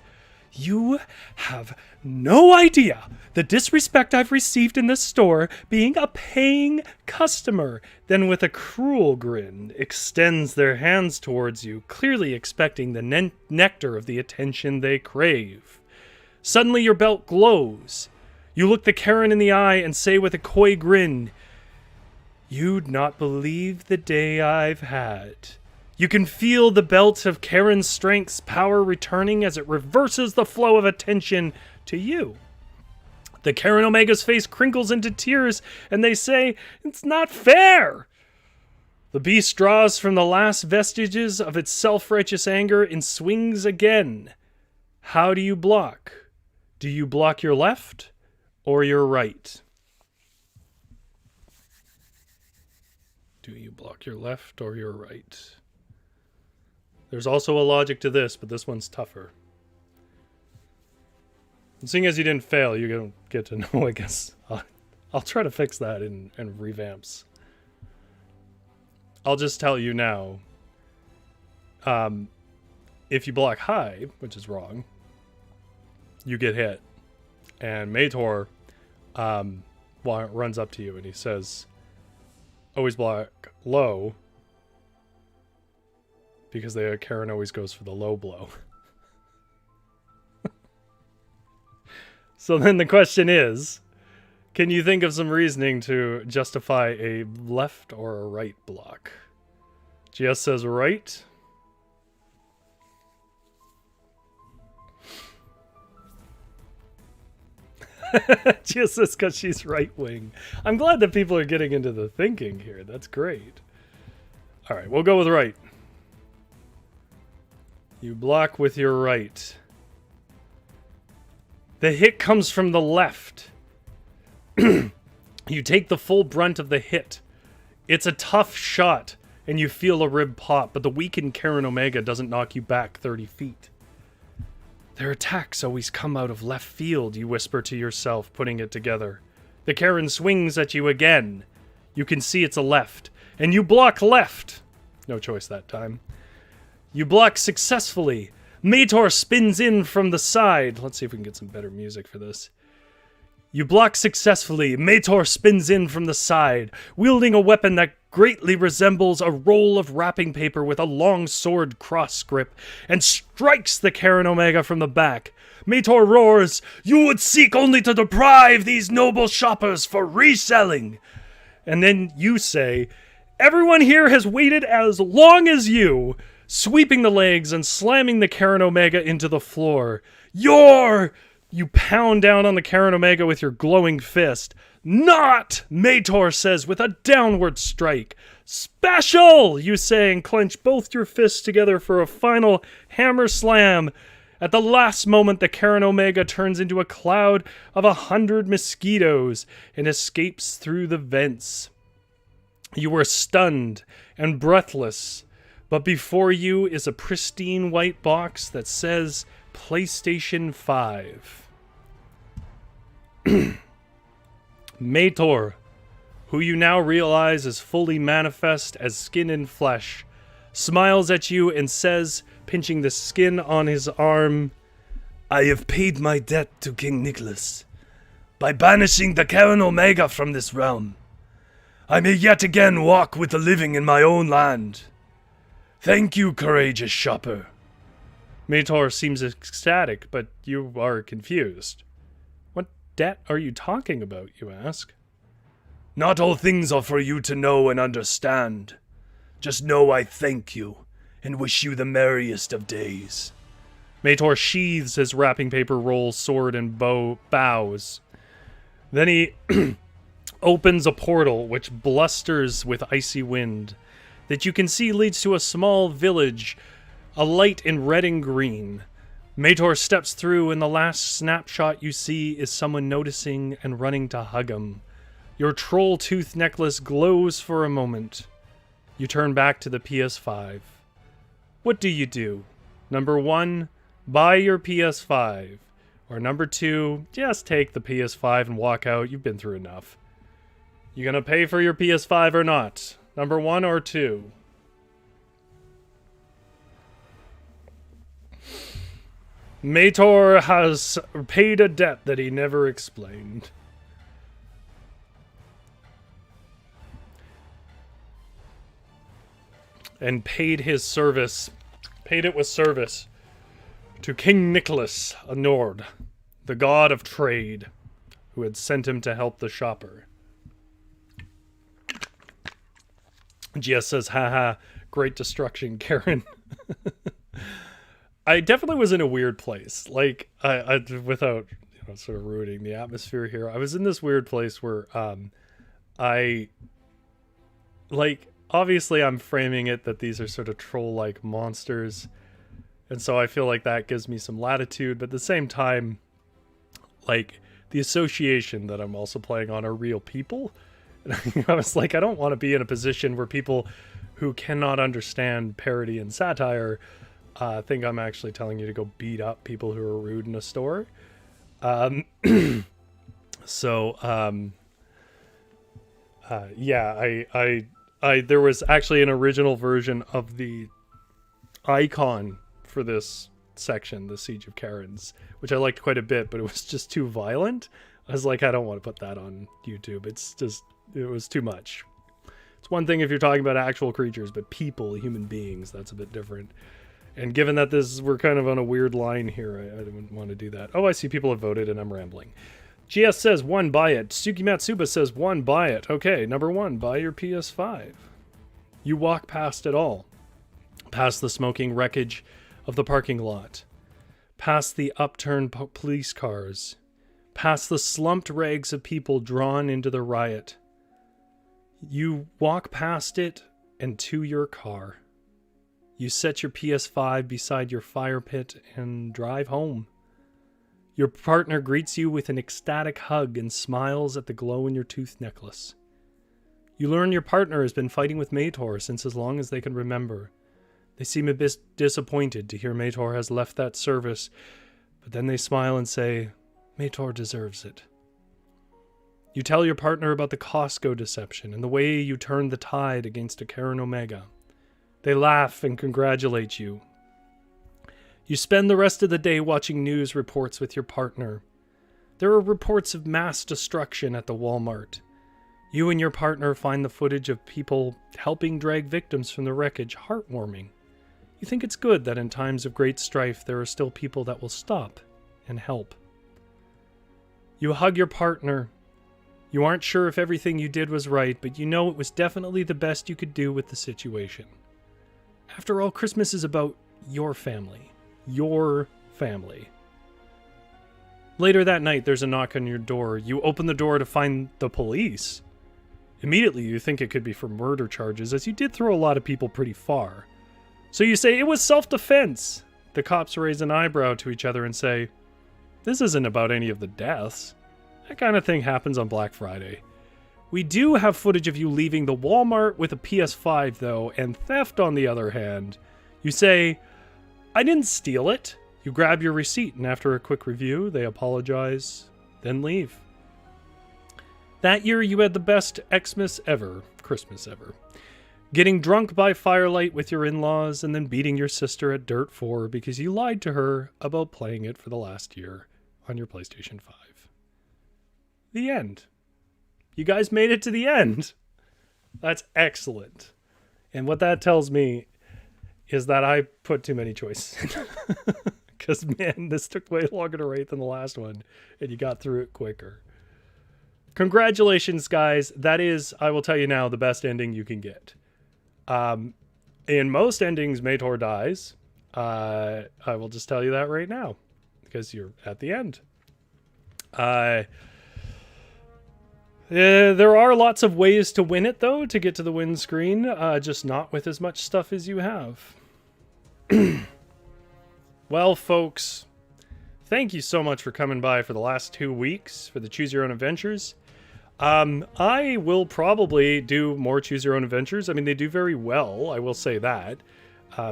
"You have no idea the disrespect I've received in this store being a paying customer." Then with a cruel grin, extends their hands towards you, clearly expecting the nectar of the attention they crave. Suddenly your belt glows. You look the Karen in the eye and say with a coy grin, "You'd not believe the day I've had." You can feel the belt of Karen's strength's power returning as it reverses the flow of attention to you. The Karen Omega's face crinkles into tears, and they say, "It's not fair." The beast draws from the last vestiges of its self-righteous anger and swings again. How do you block? Do you block your left or your right? Do you block your left or your right? There's also a logic to this, but this one's tougher. And seeing as you didn't fail, you don't get to know, I guess. I'll try to fix that in revamps. I'll just tell you now. If you block high, which is wrong, you get hit. And Mator runs up to you and he says, always block low, because the Karen always goes for the low blow. So then the question is, can you think of some reasoning to justify a left or a right block? GS says right. GS says because she's right wing. I'm glad that people are getting into the thinking here. That's great. All right, we'll go with right. You block with your right. The hit comes from the left. You take the full brunt of the hit. It's a tough shot, and you feel a rib pop, but the weakened Karen Omega doesn't knock you back 30 feet. Their attacks always come out of left field, you whisper to yourself, putting it together. The Karen swings at you again. You can see it's a left, and you block left. No choice that time. You block successfully. Mator spins in from the side. Let's see if we can get some better music for this. You block successfully. Mator spins in from the side, wielding a weapon that greatly resembles a roll of wrapping paper with a long sword cross grip, and strikes the Karen Omega from the back. Mator roars, "You would seek only to deprive these noble shoppers for reselling." And then you say, "Everyone here has waited as long as you," sweeping the legs and slamming the Karen Omega into the floor. You pound down on the Karen Omega with your glowing fist. "Not," Mator says with a downward strike. "Special," you say, and clench both your fists together for a final hammer slam. At the last moment, the Karen Omega turns into a cloud of 100 mosquitoes and escapes through the vents. You are stunned and breathless, but before you is a pristine white box that says PlayStation 5. Mator, who you now realize is fully manifest as skin and flesh, smiles at you and says, pinching the skin on his arm, "I have paid my debt to King Nicholas by banishing the Karen Omega from this realm. I may yet again walk with the living in my own land. Thank you, courageous shopper." Mator seems ecstatic, but you are confused. "What debt are you talking about?" you ask. "Not all things are for you to know and understand. Just know I thank you and wish you the merriest of days." Mator sheathes his wrapping paper roll, sword, and bows. Then he opens a portal which blusters with icy wind that you can see leads to a small village, alight in red and green. Mator steps through, and the last snapshot you see is someone noticing and running to hug him. Your troll tooth necklace glows for a moment. You turn back to the PS5. What do you do? Number 1, buy your PS5. Or number 2, just take the PS5 and walk out. You've been through enough. You gonna pay for your PS5 or not? Number 1 or 2? Mator has paid a debt that he never explained. And paid it with service to King Nicholas a Nord. the god of trade, who had sent him to help the shopper. GS says, haha, great destruction, Karen. I definitely was in a weird place. Like, I without sort of ruining the atmosphere here, I was in this weird place where I, like, obviously I'm framing it that these are sort of troll-like monsters, and so I feel like that gives me some latitude, but at the same time, like, the association that I'm also playing on are real people. And I was like, I don't want to be in a position where people who cannot understand parody and satire think I'm actually telling you to go beat up people who are rude in a store. Yeah, I there was actually an original version of the icon for this section, the Siege of Karens, which I liked quite a bit, but it was just too violent. I was like, I don't want to put that on YouTube. It was too much. It's one thing if you're talking about actual creatures, but people, human beings, that's a bit different. And given that we're kind of on a weird line here, I didn't want to do that. Oh, I see people have voted and I'm rambling. GS says 1, buy it. Suki Matsuba says 1, buy it. Okay, number 1, buy your PS5. You walk past it all. Past the smoking wreckage of the parking lot. Past the upturned police cars. Past the slumped rags of people drawn into the riot. You walk past it and to your car. You set your PS5 beside your fire pit and drive home. Your partner greets you with an ecstatic hug and smiles at the glow in your tooth necklace. You learn your partner has been fighting with Mator since as long as they can remember. They seem a bit disappointed to hear Mator has left that service, but then they smile and say, Mator deserves it. You tell your partner about the Costco deception and the way you turned the tide against a Karen Omega. They laugh and congratulate you. You spend the rest of the day watching news reports with your partner. There are reports of mass destruction at the Walmart. You and your partner find the footage of people helping drag victims from the wreckage heartwarming. You think it's good that in times of great strife there are still people that will stop and help. You hug your partner. You aren't sure if everything you did was right, but you know it was definitely the best you could do with the situation. After all, Christmas is about your family. Your family. Later that night, there's a knock on your door. You open the door to find the police. Immediately, you think it could be for murder charges, as you did throw a lot of people pretty far. So you say, it was self-defense. The cops raise an eyebrow to each other and say, this isn't about any of the deaths. That kind of thing happens on Black Friday. We do have footage of you leaving the Walmart with a PS5, though, and theft on the other hand. You say, I didn't steal it. You grab your receipt, and after a quick review, they apologize, then leave. That year, you had the best Xmas ever, Christmas ever. Getting drunk by firelight with your in-laws, and then beating your sister at Dirt 4 because you lied to her about playing it for the last year on your PlayStation 5. The end. You guys made it to the end. That's excellent. And what that tells me is that I put too many choices. Because, man, this took way longer to rate than the last one, and you got through it quicker. Congratulations, guys. That is, I will tell you now, the best ending you can get. In most endings, Mator dies. I will just tell you that right now, because you're at the end. There are lots of ways to win it, though, to get to the win screen, just not with as much stuff as you have. Well, folks, thank you so much for coming by for the last 2 weeks for the Choose Your Own Adventures. I will probably do more Choose Your Own Adventures. I mean, they do very well, I will say that.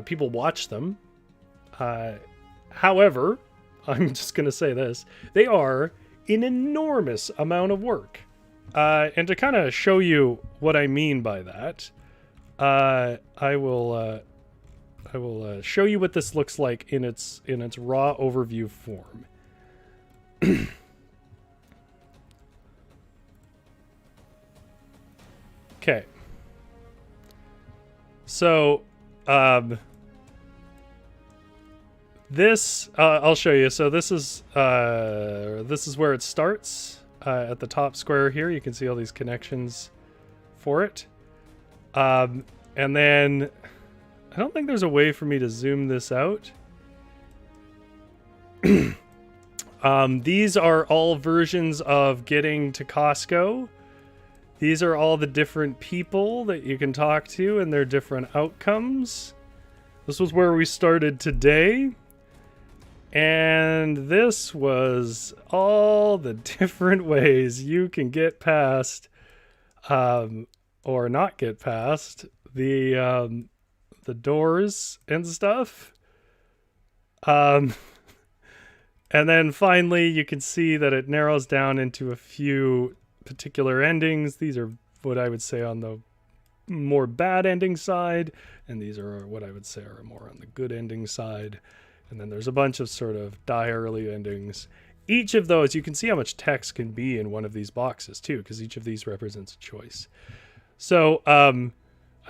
People watch them. However, I'm just going to say this. They are an enormous amount of work. And to kind of show you what I mean by that, I will show you what this looks like in its raw overview form. Okay. So, This I'll show you. So this is where it starts at the top square here. You can see all these connections for it. And then I don't think there's a way for me to zoom this out. These are all versions of getting to Costco. These are all the different people that you can talk to and their different outcomes. This was where we started today. And this was all the different ways you can get past, or not get past, the doors and stuff. And then finally, you can see that it narrows down into a few particular endings. These are what I would say on the more bad ending side, and these are what I would say are more on the good ending side. And then there's a bunch of sort of die early endings. Each of those, you can see how much text can be in one of these boxes too, because each of these represents a choice. So I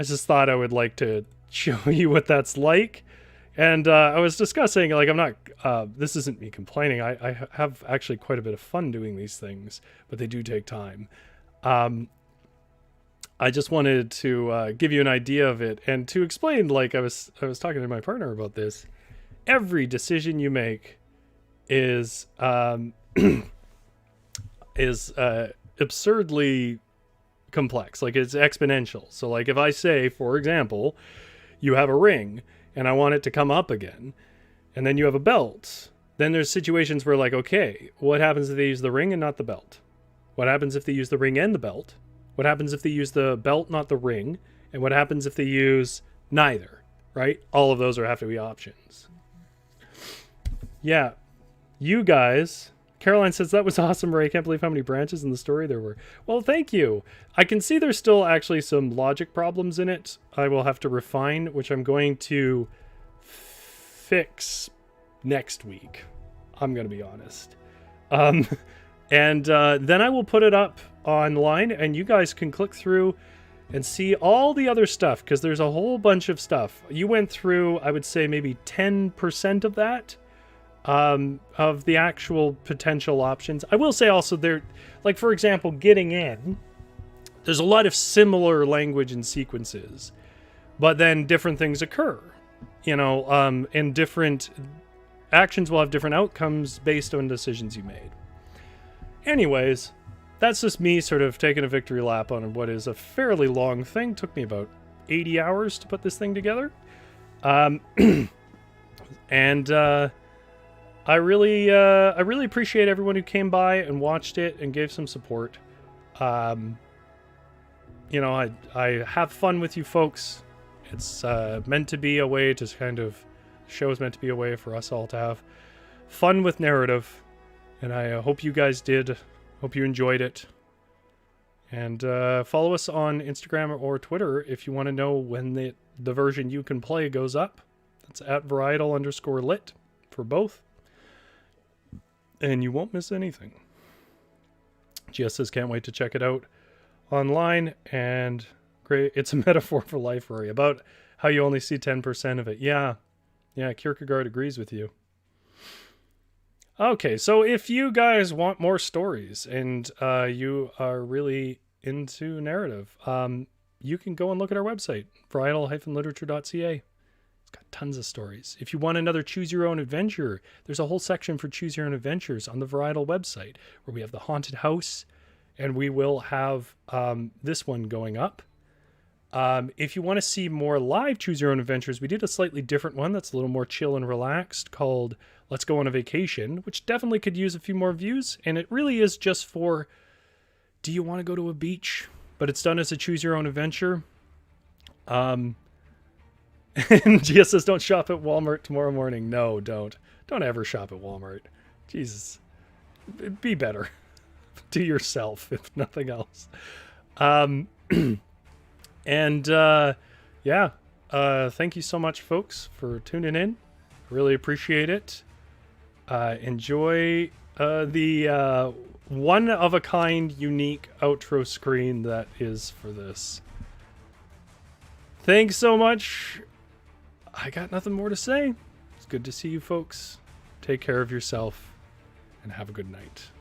just thought I would like to show you what that's like. And I was discussing, like, I'm not, this isn't me complaining. I have actually quite a bit of fun doing these things, but they do take time. I just wanted to give you an idea of it and to explain, like I was talking to my partner about this. Every decision you make is absurdly complex. Like, it's exponential. So like if I say, for example, you have a ring and I want it to come up again, and then you have a belt, then there's situations where, like, okay, what happens if they use the ring and not the belt? What happens if they use the ring and the belt? What happens if they use the belt, not the ring? And what happens if they use neither, right? All of those have to be options. Yeah, you guys. Caroline says, that was awesome, Ray. I can't believe how many branches in the story there were. Well, thank you. I can see there's still actually some logic problems in it I will have to refine, which I'm going to fix next week. I'm going to be honest. And then I will put it up online, and you guys can click through and see all the other stuff, because there's a whole bunch of stuff. You went through, I would say, maybe 10% of that. Of the actual potential options. I will say also there, like, for example, getting in, there's a lot of similar language and sequences, but then different things occur, you know, and different actions will have different outcomes based on decisions you made. Anyways, that's just me sort of taking a victory lap on what is a fairly long thing. Took me about 80 hours to put this thing together. I really appreciate everyone who came by and watched it and gave some support. You know, I have fun with you folks. It's meant to be a way to kind of, show is meant to be a way for us all to have fun with narrative. And I hope you guys did. Hope you enjoyed it. And follow us on Instagram or Twitter if you want to know when the version you can play goes up. That's at Varietal_lit for both. And you won't miss anything. Gia says, can't wait to check it out online. And great, it's a metaphor for life, Rory, about how you only see 10% of it. Yeah, Kierkegaard agrees with you. Okay, so if you guys want more stories and you are really into narrative, you can go and look at our website, varietal-literature.ca. Got tons of stories. If you want another Choose Your Own Adventure, there's a whole section for Choose Your Own Adventures on the Varietal website, where we have the haunted house, and we will have this one going up. If you want to see more live Choose Your Own Adventures, we did a slightly different one that's a little more chill and relaxed called Let's Go on a Vacation, which definitely could use a few more views, and it really is just for, do you want to go to a beach? But it's done as a Choose Your Own Adventure. And Gia says, don't shop at Walmart tomorrow morning. No, don't. Don't ever shop at Walmart. Jesus. Be better. Do yourself, if nothing else. Thank you so much, folks, for tuning in. Really appreciate it. Enjoy the one-of-a-kind, unique outro screen that is for this. Thanks so much. I got nothing more to say. good to see you folks. Take care of yourself and have a good night.